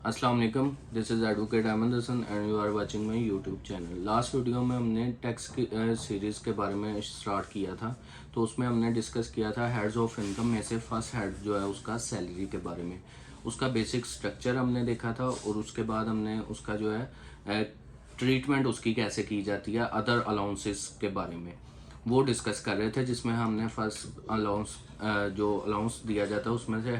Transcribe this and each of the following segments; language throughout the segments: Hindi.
अस्सलाम वालेकुम, this is advocate Ahmad Hasan and you are watching my YouTube channel. Last video में हमने टैक्स की सीरीज़ के बारे में स्टार्ट किया था। तो उसमें हमने डिस्कस किया था हेड्स ऑफ इनकम में से फर्स्ट हेड जो है उसका सैलरी के बारे में, उसका बेसिक स्ट्रक्चर हमने देखा था और उसके बाद हमने उसका जो है ट्रीटमेंट उसकी कैसे की जाती है अदर अलाउंसेस के बारे में वो डिस्कस कर रहे थे, जिसमें हमने फर्स्ट अलाउंस जो अलाउंस दिया जाता है उसमें से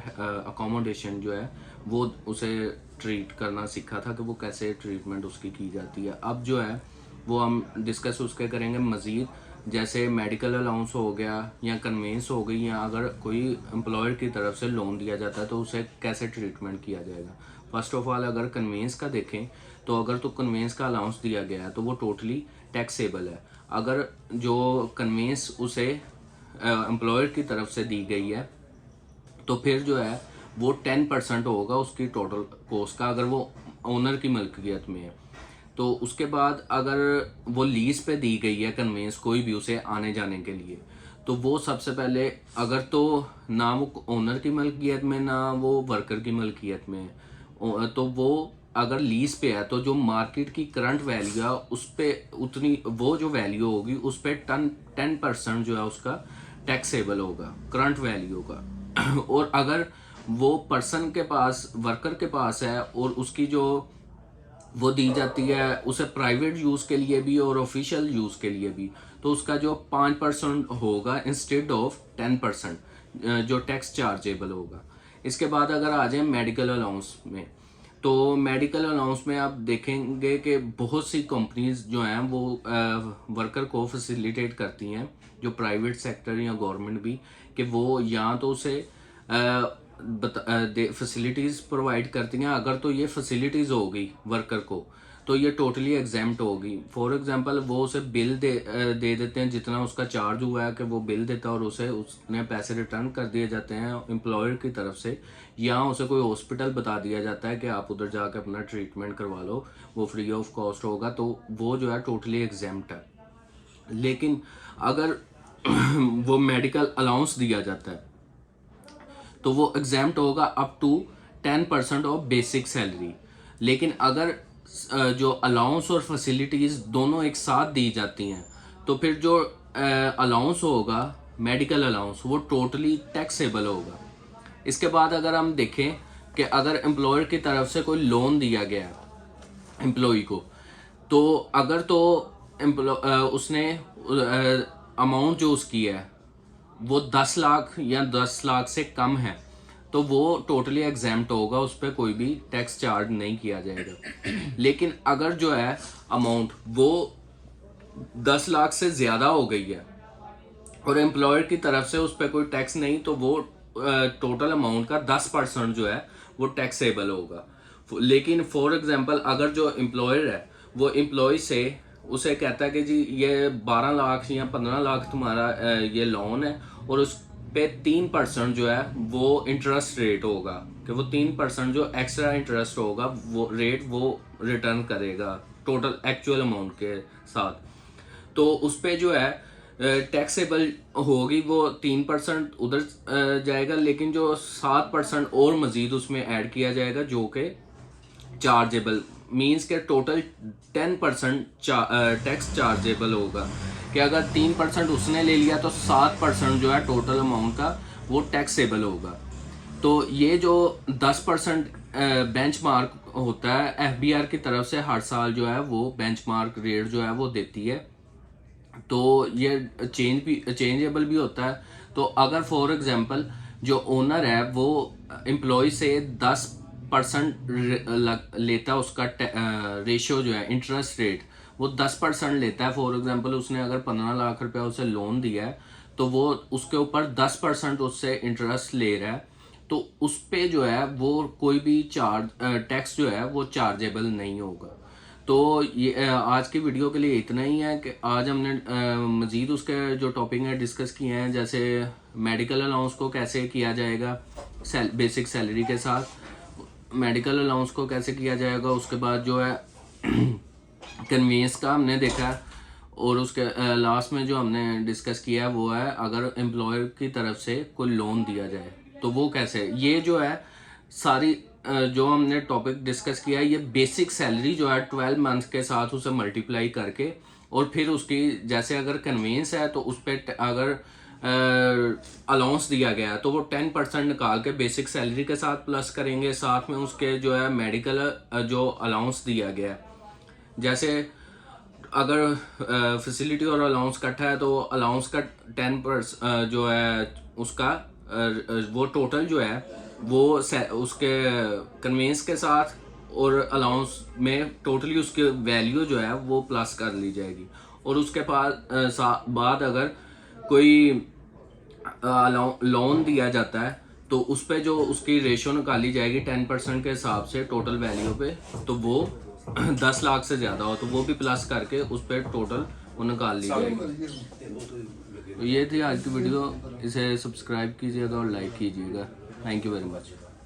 अकोमोडेशन जो है वो उसे ट्रीट करना सीखा था कि वो कैसे ट्रीटमेंट उसकी की जाती है। अब जो है वो हम डिस्कस उसके करेंगे मज़ीद, जैसे मेडिकल अलाउंस हो गया या कन्वेंस हो गई, या अगर कोई एम्प्लॉयर की तरफ से लोन दिया जाता है तो उसे कैसे ट्रीटमेंट किया जाएगा। फर्स्ट ऑफ ऑल अगर कन्वेंस का देखें तो अगर तो कन्वेंस का अलाउंस दिया गया है तो वो टोटली टैक्सेबल है। अगर जो कन्वेंस उसे एम्प्लॉयर की तरफ से दी गई है तो फिर जो है वो 10% होगा उसकी टोटल कॉस्ट का, अगर वो ओनर की मलकियत में है। तो उसके बाद अगर वो लीज पे दी गई है कन्वेंस कोई भी उसे आने जाने के लिए, तो वो सबसे पहले अगर तो ना वो ओनर की मलकियत में ना वो वर्कर की मलकियत में है, तो वो अगर लीज पे है तो जो मार्केट की करंट वैल्यू है उस पे उतनी वो जो वैल्यू होगी उस पे 10% जो है उसका टैक्सेबल होगा करंट वैल्यू का। और अगर वो पर्सन के पास वर्कर के पास है और उसकी जो वो दी जाती है उसे प्राइवेट यूज़ के लिए भी और ऑफिशियल यूज़ के लिए भी, तो उसका जो 5% होगा इंस्टेड ऑफ 10% जो टैक्स चार्जेबल होगा। इसके बाद अगर आ जाए मेडिकल अलाउंस में, तो मेडिकल अलाउंस में आप देखेंगे कि बहुत सी कंपनीज जो हैं वो वर्कर को फैसिलिटेट करती हैं, जो प्राइवेट सेक्टर या गवर्नमेंट भी, कि वो या तो उसे फैसिलिटीज़ प्रोवाइड करती हैं। अगर तो ये फैसिलिटीज़ होगी वर्कर को तो ये टोटली एग्जेम्प्ट होगी। फॉर एग्जांपल वो उसे बिल दे देते हैं, जितना उसका चार्ज हुआ है कि वो बिल देता है और उसे उसने पैसे रिटर्न कर दिए जाते हैं एम्प्लॉयर की तरफ से, या उसे कोई हॉस्पिटल बता दिया जाता है कि आप उधर जाकर अपना ट्रीटमेंट करवा लो, वो फ्री ऑफ कॉस्ट होगा, तो वो जो है टोटली एग्जेम्प्ट है। लेकिन अगर वो मेडिकल अलाउंस दिया जाता है तो वो एग्जाम्प्ट होगा up to 10% of basic salary. लेकिन अगर जो अलाउंस और फैसिलिटीज़ दोनों एक साथ दी जाती हैं तो फिर जो अलाउंस होगा मेडिकल अलाउंस वो टोटली टैक्सेबल होगा। इसके बाद अगर हम देखें कि अगर एम्प्लॉयर की तरफ से कोई लोन दिया गया है एम्प्लॉय को, तो अगर तो उसने अमाउंट जो उसकी है वो 10 लाख या 10 लाख से कम है तो वो टोटली एग्जाम्प्ट होगा, उस पर कोई भी टैक्स चार्ज नहीं किया जाएगा। लेकिन अगर जो है अमाउंट वो 10 लाख से ज़्यादा हो गई है और एम्प्लॉयर की तरफ से उस पर कोई टैक्स नहीं, तो वो टोटल अमाउंट का 10% जो है वो टैक्सेबल होगा। लेकिन फॉर एग्जांपल अगर जो एम्प्लॉयर है वो एम्प्लॉय से उसे कहता है कि जी ये 12 लाख या 15 लाख तुम्हारा ये लोन है और उस पे 3% जो है वो इंटरेस्ट रेट होगा, कि वो 3% जो एक्स्ट्रा इंटरेस्ट होगा वो रेट वो रिटर्न करेगा टोटल एक्चुअल अमाउंट के साथ, तो उस पे जो है टैक्सेबल होगी वो 3% उधर जाएगा, लेकिन जो 7% और मजीद उसमें ऐड किया जाएगा जो कि चार्जेबल मीन्स के टोटल 10% टैक्स चार्जेबल होगा। कि अगर 3% उसने ले लिया तो 7% जो है टोटल अमाउंट का वो टैक्सेबल होगा। तो ये जो 10% बेंचमार्क होता है एफबीआर की तरफ से हर साल जो है वो बेंचमार्क रेट जो है वो देती है, तो ये चेंजेबल भी होता है। तो अगर फॉर एग्जांपल जो ओनर है वो एम्प्लॉय से 10% लेता है, उसका रेशियो जो है इंटरेस्ट रेट वो 10% लेता है। फॉर एग्जांपल उसने अगर 15 लाख रुपया उसे लोन दिया है तो वो उसके ऊपर 10% उससे इंटरेस्ट ले रहा है, तो उस पे जो है वो कोई भी चार्ज टैक्स जो है वो चार्जेबल नहीं होगा। तो ये आज की वीडियो के लिए इतना ही है कि आज हमने मज़ीद उसके जो टॉपिक है डिस्कस किए हैं, जैसे मेडिकल अलाउंस को कैसे किया जाएगा बेसिक सैलरी के साथ, मेडिकल अलाउंस को कैसे किया जाएगा, उसके बाद जो है कन्वेंस का हमने देखा है, और उसके लास्ट में जो हमने डिस्कस किया है वो है अगर एम्प्लॉयर की तरफ से कोई लोन दिया जाए तो वो कैसे, ये जो है सारी जो हमने टॉपिक डिस्कस किया है, ये बेसिक सैलरी जो है 12 मंथ के साथ उसे मल्टीप्लाई करके, और फिर उसकी जैसे अगर कन्वेंस है तो उस पर अगर अलाउंस दिया गया है तो वो 10% निकाल के बेसिक सैलरी के साथ प्लस करेंगे, साथ में उसके जो है मेडिकल जो अलाउंस दिया गया है। जैसे अगर फैसिलिटी और अलाउंस इकट्ठा है तो अलाउंस का 10% जो है उसका वो टोटल जो है वो उसके कन्वेंस के साथ और अलाउंस में टोटली उसके वैल्यू जो है वो प्लस कर ली जाएगी। और उसके बाद अगर कोई लोन दिया जाता है तो उस पे जो उसकी रेशो निकाली जाएगी 10% के हिसाब से टोटल वैल्यू पे, तो वो 10 लाख से ज़्यादा हो तो वो भी प्लस करके उस पर टोटल वो निकाल ली जाएगी। तो ये थी आज की वीडियो, इसे सब्सक्राइब कीजिएगा और लाइक कीजिएगा। Thank you very much.